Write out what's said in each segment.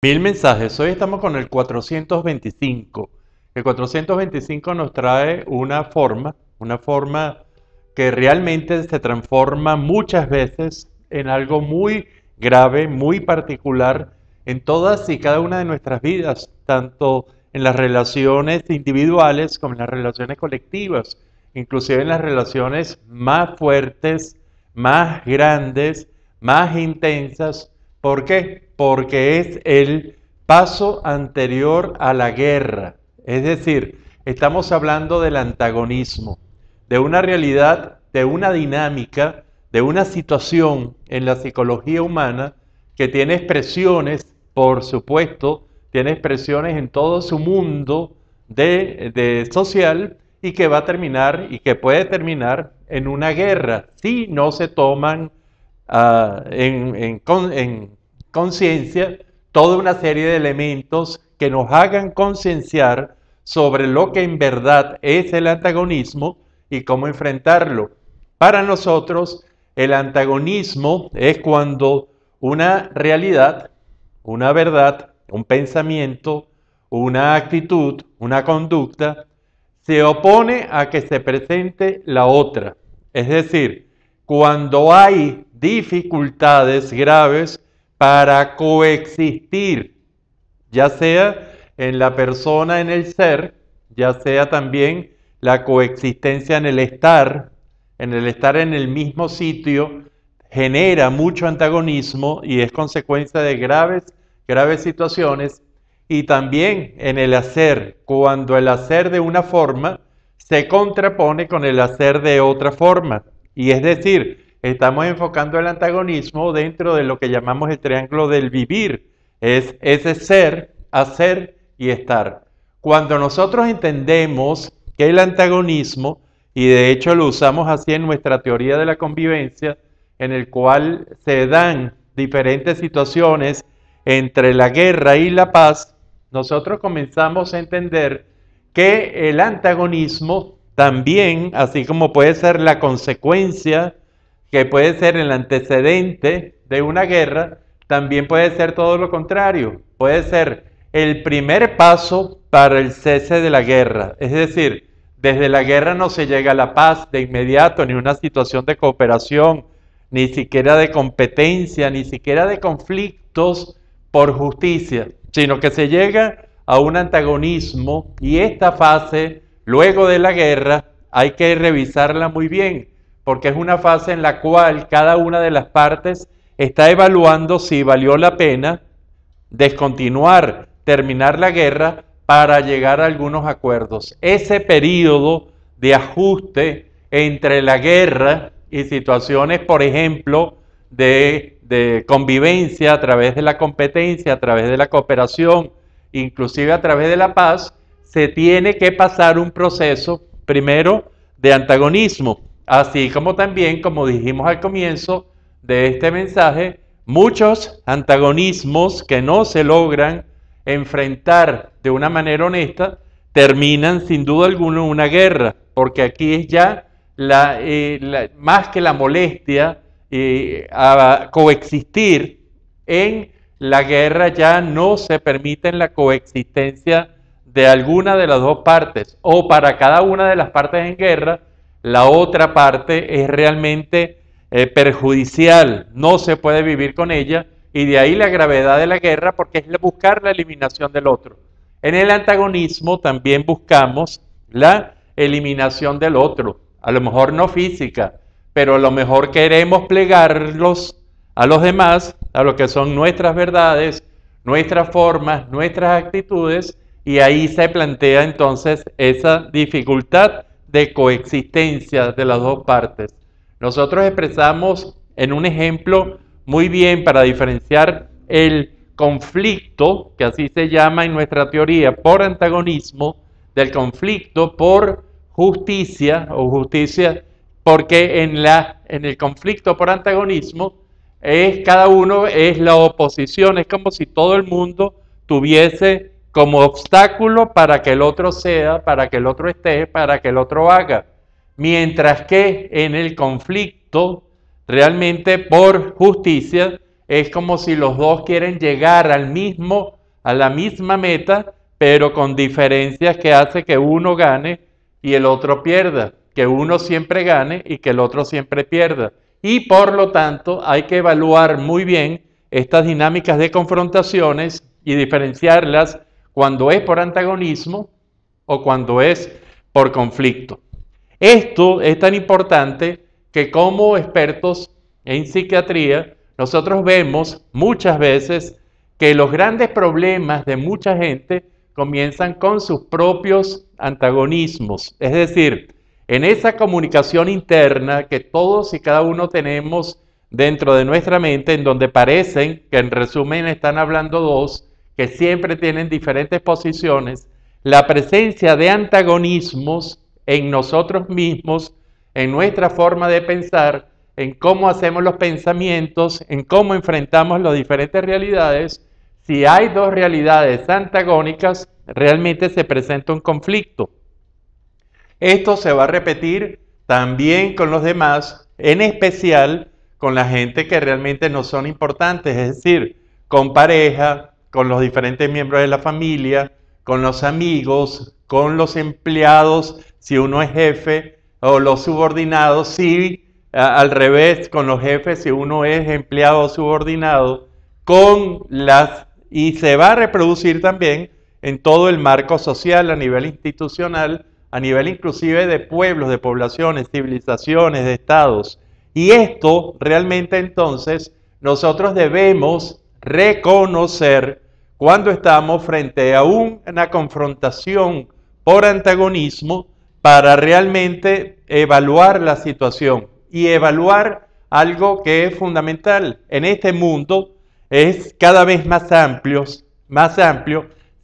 Mil mensajes. Hoy estamos con el 425. El 425 nos trae una forma que realmente se transforma muchas veces en algo muy grave, muy particular en todas y cada una de nuestras vidas, tanto en las relaciones individuales como en las relaciones colectivas, inclusive en las relaciones más fuertes, más grandes, más intensas. ¿Por qué? Porque es el paso anterior a la guerra. Es decir, estamos hablando del antagonismo, de una realidad, de una dinámica, de una situación en la psicología humana que tiene expresiones, por supuesto, tiene expresiones en todo su mundo de social y que va a terminar y que puede terminar en una guerra si no se toman en conciencia toda una serie de elementos que nos hagan concienciar sobre lo que en verdad es el antagonismo y cómo enfrentarlo. Para nosotros, el antagonismo es cuando una realidad, una verdad, un pensamiento, una actitud, una conducta, se opone a que se presente la otra. Es decir, cuando hay dificultades graves para coexistir, ya sea en la persona, en el ser, ya sea también la coexistencia en el estar en el mismo sitio, genera mucho antagonismo y es consecuencia de graves situaciones, y también en el hacer, cuando el hacer de una forma se contrapone con el hacer de otra forma. Y es decir, estamos enfocando el antagonismo dentro de lo que llamamos el triángulo del vivir. Es ese ser, hacer y estar. Cuando nosotros entendemos que el antagonismo, y de hecho lo usamos así en nuestra teoría de la convivencia, en el cual se dan diferentes situaciones entre la guerra y la paz, nosotros comenzamos a entender que el antagonismo también, así como puede ser la consecuencia, que puede ser el antecedente de una guerra, también puede ser todo lo contrario. Puede ser el primer paso para el cese de la guerra. Es decir, desde la guerra no se llega a la paz de inmediato, ni una situación de cooperación, ni siquiera de competencia, ni siquiera de conflictos por justicia, sino que se llega a un antagonismo, y esta fase, luego de la guerra, hay que revisarla muy bien, porque es una fase en la cual cada una de las partes está evaluando si valió la pena descontinuar, terminar la guerra para llegar a algunos acuerdos. Ese periodo de ajuste entre la guerra y situaciones, por ejemplo, de convivencia a través de la competencia, a través de la cooperación, inclusive a través de la paz, se tiene que pasar un proceso primero de antagonismo, así como también, como dijimos al comienzo de este mensaje, muchos antagonismos que no se logran enfrentar de una manera honesta terminan sin duda alguna en una guerra, porque aquí es ya más que la molestia a coexistir. En la guerra ya no se permite la coexistencia de alguna de las dos partes, o para cada una de las partes en guerra, la otra parte es realmente perjudicial, no se puede vivir con ella, y de ahí la gravedad de la guerra, porque es buscar la eliminación del otro. En el antagonismo también buscamos la eliminación del otro, a lo mejor no física, pero a lo mejor queremos plegarlos a los demás, a lo que son nuestras verdades, nuestras formas, nuestras actitudes, y ahí se plantea entonces esa dificultad de coexistencia de las dos partes. Nosotros expresamos en un ejemplo muy bien para diferenciar el conflicto, que así se llama en nuestra teoría, por antagonismo, del conflicto por justicia o justicia, porque en el conflicto por antagonismo cada uno es la oposición, es como si todo el mundo tuviese como obstáculo para que el otro sea, para que el otro esté, para que el otro haga. Mientras que en el conflicto, realmente por justicia, es como si los dos quieren llegar a la misma meta, pero con diferencias que hace que uno gane y el otro pierda, que uno siempre gane y que el otro siempre pierda. Y por lo tanto hay que evaluar muy bien estas dinámicas de confrontaciones y diferenciarlas cuando es por antagonismo o cuando es por conflicto. Esto es tan importante que como expertos en psiquiatría, nosotros vemos muchas veces que los grandes problemas de mucha gente comienzan con sus propios antagonismos. Es decir, en esa comunicación interna que todos y cada uno tenemos dentro de nuestra mente, en donde parecen que en resumen están hablando dos, que siempre tienen diferentes posiciones, la presencia de antagonismos en nosotros mismos, en nuestra forma de pensar, en cómo hacemos los pensamientos, en cómo enfrentamos las diferentes realidades. Si hay dos realidades antagónicas, realmente se presenta un conflicto. Esto se va a repetir también con los demás, en especial con la gente que realmente no son importantes, es decir, con pareja, con los diferentes miembros de la familia, con los amigos, con los empleados, si uno es jefe, o los subordinados, si al revés, con los jefes, si uno es empleado o subordinado, y se va a reproducir también en todo el marco social, a nivel institucional, a nivel inclusive de pueblos, de poblaciones, civilizaciones, de estados. Y esto realmente entonces nosotros debemos reconocer cuando estamos frente a una confrontación por antagonismo para realmente evaluar la situación y evaluar algo que es fundamental. En este mundo es cada vez más amplio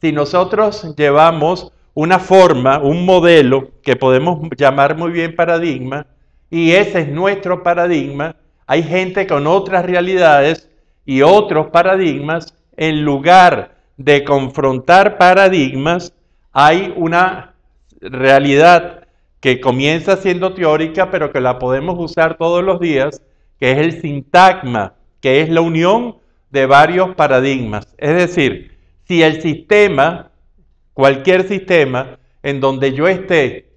si nosotros llevamos una forma, un modelo que podemos llamar muy bien paradigma, y ese es nuestro paradigma. Hay gente con otras realidades y otros paradigmas. En lugar de confrontar paradigmas, hay una realidad que comienza siendo teórica, pero que la podemos usar todos los días, que es el sintagma, que es la unión de varios paradigmas. Es decir, si el sistema, cualquier sistema en donde yo esté,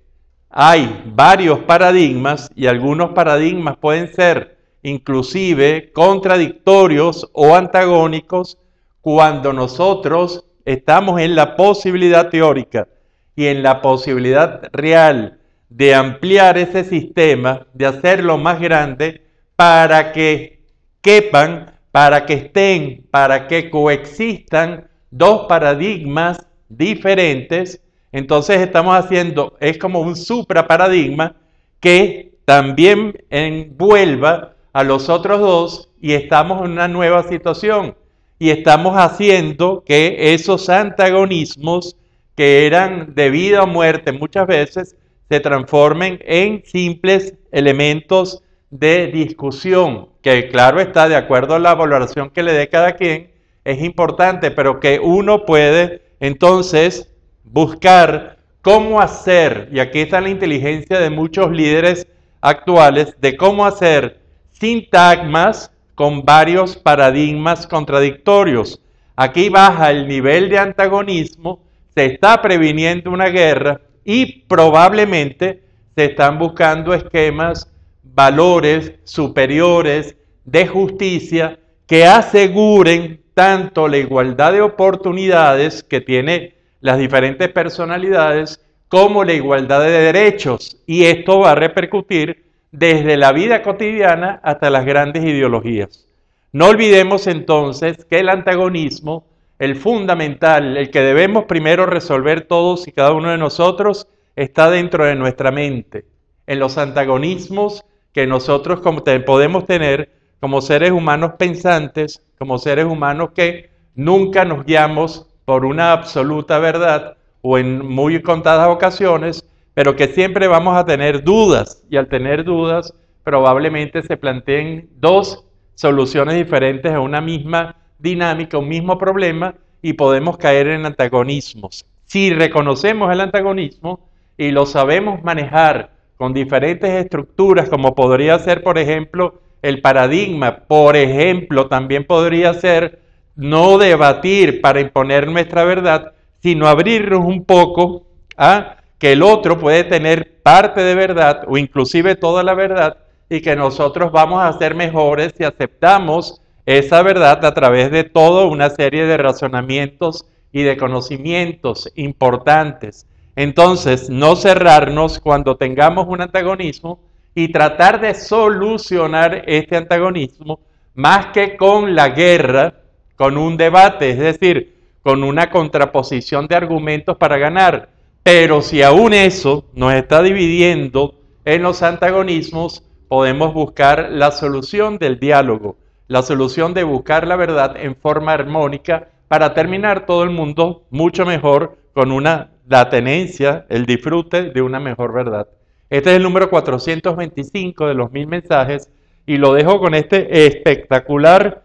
hay varios paradigmas y algunos paradigmas pueden ser inclusive contradictorios o antagónicos, cuando nosotros estamos en la posibilidad teórica y en la posibilidad real de ampliar ese sistema, de hacerlo más grande para que quepan, para que estén, para que coexistan dos paradigmas diferentes, entonces estamos haciendo, es como un supraparadigma que también envuelva a los otros dos y estamos en una nueva situación y estamos haciendo que esos antagonismos que eran de vida o muerte muchas veces se transformen en simples elementos de discusión, que claro está, de acuerdo a la valoración que le dé cada quien, es importante, pero que uno puede entonces buscar cómo hacer, y aquí está la inteligencia de muchos líderes actuales, de cómo hacer sintagmas con varios paradigmas contradictorios. Aquí baja el nivel de antagonismo, se está previniendo una guerra y probablemente se están buscando esquemas, valores superiores de justicia que aseguren tanto la igualdad de oportunidades que tiene las diferentes personalidades como la igualdad de derechos. Y esto va a repercutir desde la vida cotidiana hasta las grandes ideologías. No olvidemos entonces que el antagonismo, el fundamental, el que debemos primero resolver todos y cada uno de nosotros, está dentro de nuestra mente, en los antagonismos que nosotros podemos tener como seres humanos pensantes, como seres humanos que nunca nos guiamos por una absoluta verdad o en muy contadas ocasiones, pero que siempre vamos a tener dudas, y al tener dudas probablemente se planteen dos soluciones diferentes a una misma dinámica, un mismo problema, y podemos caer en antagonismos. Si reconocemos el antagonismo y lo sabemos manejar con diferentes estructuras, como podría ser, por ejemplo, El paradigma, por ejemplo, también podría ser no debatir para imponer nuestra verdad, sino abrirnos un poco a que el otro puede tener parte de verdad o inclusive toda la verdad y que nosotros vamos a ser mejores si aceptamos esa verdad a través de toda una serie de razonamientos y de conocimientos importantes. Entonces, no cerrarnos cuando tengamos un antagonismo y tratar de solucionar este antagonismo más que con la guerra, con un debate, es decir, con una contraposición de argumentos para ganar. Pero si aún eso nos está dividiendo en los antagonismos, podemos buscar la solución del diálogo, la solución de buscar la verdad en forma armónica para terminar todo el mundo mucho mejor con la tenencia, el disfrute de una mejor verdad. Este es el número 425 de los 1000 mensajes y lo dejo con este espectacular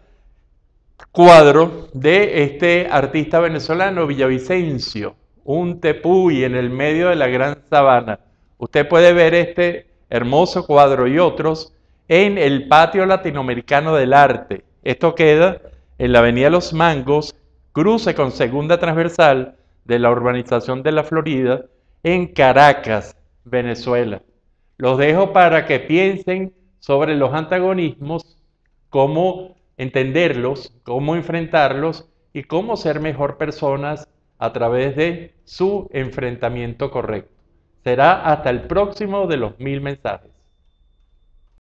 cuadro de este artista venezolano, Villavicencio, un tepuy en el medio de la gran sabana. Usted puede ver este hermoso cuadro y otros en el Patio Latinoamericano del Arte. Esto queda en la Avenida Los Mangos, cruce con segunda transversal de la urbanización de La Florida, en Caracas, Venezuela. Los dejo para que piensen sobre los antagonismos, cómo entenderlos, cómo enfrentarlos y cómo ser mejor personas a través de su enfrentamiento correcto. Será hasta el próximo de los 1000 mensajes.